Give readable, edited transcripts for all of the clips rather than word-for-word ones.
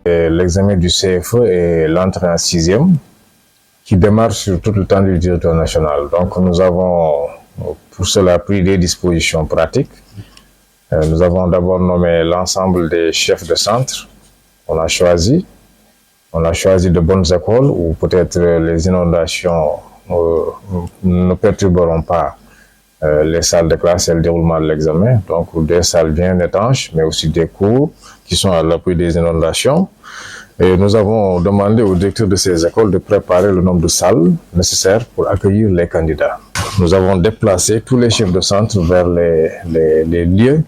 L'examen du CFE et l'entrée en sixième qui démarre sur tout le temps du territoire national. Donc nous avons pour cela pris des dispositions pratiques. Nous avons d'abord nommé l'ensemble des chefs de centre. On a choisi de bonnes écoles où peut-être les inondations ne perturberont pas les salles de classe et le déroulement de l'examen. Donc des salles bien étanches, mais aussi des cours qui sont à l'appui des inondations. Et nous avons demandé au directeur de ces écoles de préparer le nombre de salles nécessaires pour accueillir les candidats. Nous avons déplacé tous les chefs de centre vers les lieux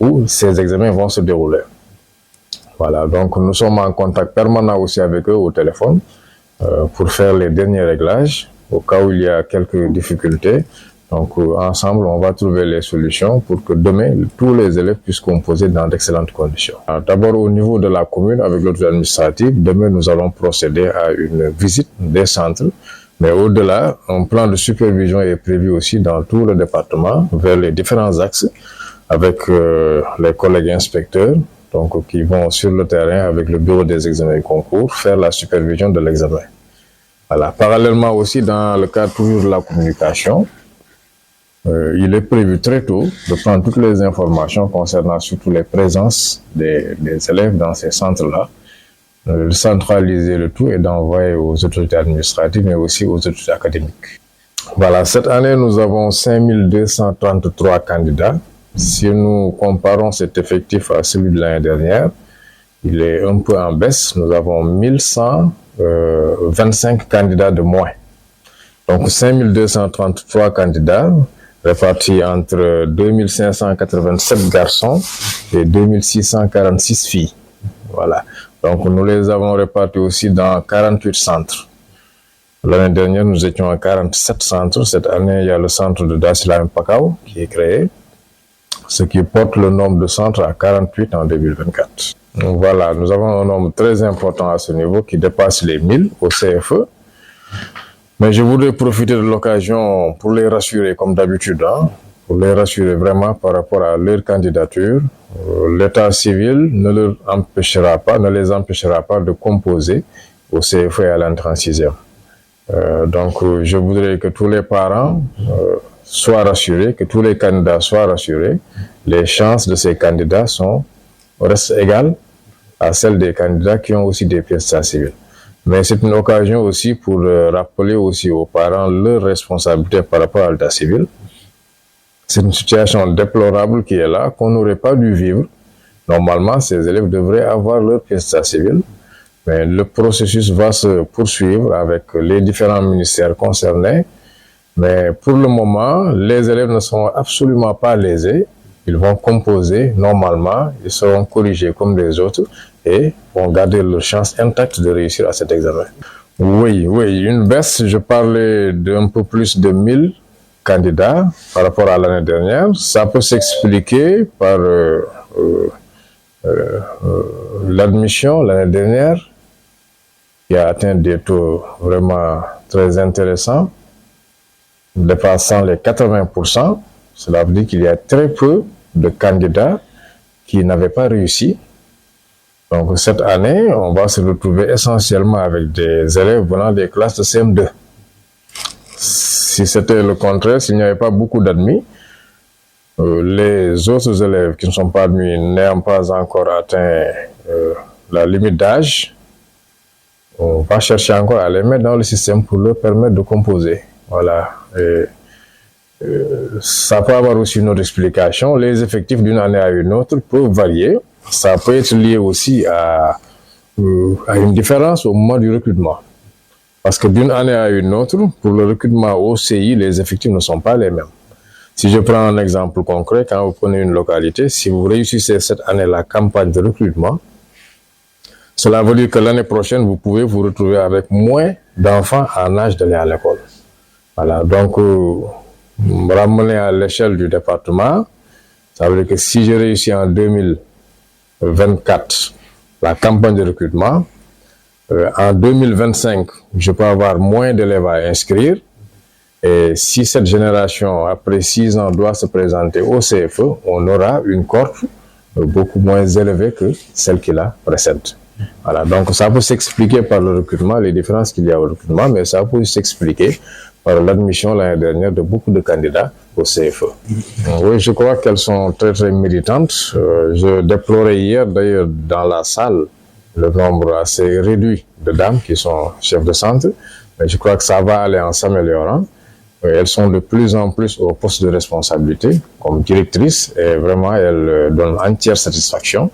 où ces examens vont se dérouler. Voilà, donc nous sommes en contact permanent aussi avec eux au téléphone pour faire les derniers réglages au cas où il y a quelques difficultés. Donc ensemble, on va trouver les solutions pour que demain, tous les élèves puissent composer dans d'excellentes conditions. D'abord, au niveau de la commune, avec l'autorité administrative, demain, nous allons procéder à une visite des centres. Mais au-delà, un plan de supervision est prévu aussi dans tout le département, vers les différents axes, avec les collègues inspecteurs, donc qui vont sur le terrain avec le bureau des examens et concours, faire la supervision de l'examen. Voilà. Parallèlement aussi, dans le cadre toujours de la communication, il est prévu très tôt de prendre toutes les informations concernant surtout les présences des élèves dans ces centres-là, de centraliser le tout et d'envoyer aux autorités administratives, mais aussi aux autorités académiques. Voilà, cette année, nous avons 5233 candidats. Si nous comparons cet effectif à celui de l'année dernière, il est un peu en baisse. Nous avons 1125 candidats de moins. Donc 5233 candidats répartis entre 2587 garçons et 2646 filles. Voilà. Donc nous les avons répartis aussi dans 48 centres. L'année dernière, nous étions à 47 centres. Cette année, il y a le centre de Dassilam Pakao qui est créé, ce qui porte le nombre de centres à 48 en 2024. Donc voilà, nous avons un nombre très important à ce niveau qui dépasse les 1000 au CFE. Mais je voudrais profiter de l'occasion pour les rassurer, comme d'habitude, pour les rassurer vraiment par rapport à leur candidature. L'état civil ne les empêchera pas de composer au CFE et à l'entrée en sixième. Donc, je voudrais que tous les parents soient rassurés, que tous les candidats soient rassurés. Les chances de ces candidats restent égales à celles des candidats qui ont aussi des pièces d'état civil. Mais c'est une occasion aussi pour rappeler aussi aux parents leur responsabilité par rapport à l'état civil. C'est une situation déplorable qui est là, qu'on n'aurait pas dû vivre. Normalement, ces élèves devraient avoir leur pièce d'état civil, mais le processus va se poursuivre avec les différents ministères concernés. Mais pour le moment, les élèves ne sont absolument pas lésés. Ils vont composer normalement, ils seront corrigés comme les autres et vont garder leur chance intacte de réussir à cet examen. Oui, une baisse, je parlais d'un peu plus de 1000 candidats par rapport à l'année dernière. Ça peut s'expliquer par l'admission l'année dernière, qui a atteint des taux vraiment très intéressants, dépassant les 80%. Cela veut dire qu'il y a très peu de candidats qui n'avaient pas réussi. Donc cette année, on va se retrouver essentiellement avec des élèves venant des classes de CM2. Si c'était le contraire, s'il n'y avait pas beaucoup d'admis, les autres élèves qui ne sont pas admis n'ayant pas encore atteint la limite d'âge, on va chercher encore à les mettre dans le système pour leur permettre de composer. Voilà. Ça peut avoir aussi une autre explication. Les effectifs d'une année à une autre peuvent varier. Ça peut être lié aussi à une différence au moment du recrutement. Parce que d'une année à une autre, pour le recrutement au CI, les effectifs ne sont pas les mêmes. Si je prends un exemple concret, quand vous prenez une localité, si vous réussissez cette année la campagne de recrutement, cela veut dire que l'année prochaine, vous pouvez vous retrouver avec moins d'enfants en âge d'aller à l'école. Voilà, donc ramener à l'échelle du département, ça veut dire que si j'ai réussi en 2024 la campagne de recrutement, En 2025, je peux avoir moins d'élèves à inscrire. Et si cette génération, après 6 ans, doit se présenter au CFE, on aura une cohorte beaucoup moins élevée que celle qui la précède. Voilà, donc ça peut s'expliquer par le recrutement, les différences qu'il y a au recrutement, mais ça peut s'expliquer par l'admission l'année dernière de beaucoup de candidats au CFE. Oui, je crois qu'elles sont très très méritantes. Je déplorais hier d'ailleurs dans la salle le nombre assez réduit de dames qui sont chefs de centre, mais je crois que ça va aller en s'améliorant. Elles sont de plus en plus au poste de responsabilité comme directrices et vraiment elles donnent entière satisfaction.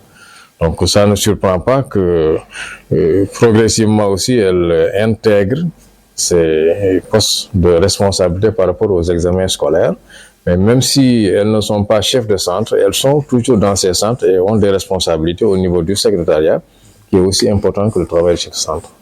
Donc ça ne surprend pas que progressivement aussi elles intègrent ces postes de responsabilité par rapport aux examens scolaires. Mais même si elles ne sont pas chefs de centre, elles sont toujours dans ces centres et ont des responsabilités au niveau du secrétariat, qui est aussi important que le travail de chef de centre.